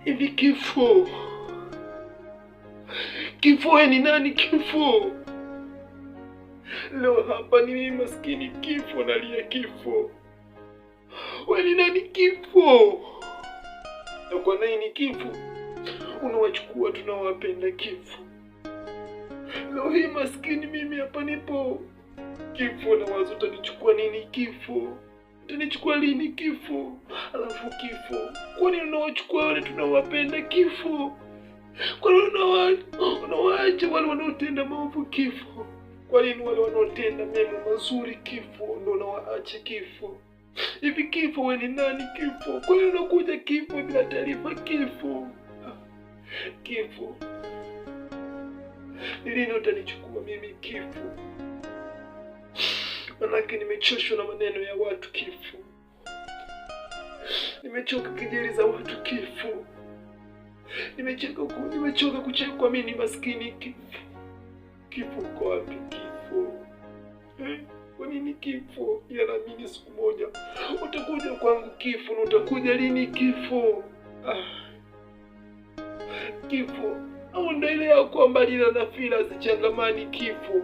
Hivi kifo, kifo wewe ni nani kifo? Leo hapa ni mimi maskini kifo nalia kifo. Wewe ni nani kifo? Na kwa nini kifo unawachukua tunawapenda kifo? Leo hii maskini mimi hapa nipo kifo, na wazo utanichukua nini kifo? Utanichukua lini kifo? Alafu kifo, kwa nini unawachukua wale tunawapenda kifo? Kwa nini unawaacha wale wanaotenda maovu kifo? Kwa nini wale wanaotenda mema mazuri kifo ndio unawaacha kifo? Hivi kifo wewe ni nani kifo? Kwa nini unakuja kifo bila taarifa kifo? Kifo, lini utanichukua mimi kifo? Manake nimechoshwa na maneno ya watu kifo. Nimechoka kejeli za watu kifo. Nimechoka kuchekwa mimi maskini kifo. Kifo uko wapi kifo? Kwa nini kifo? Ila naamini siku moja utakuja kwangu kifo. Na utakuja lini kifo? Kifo, au ndio ile ya kwamba lila na fila zichangamani kifo?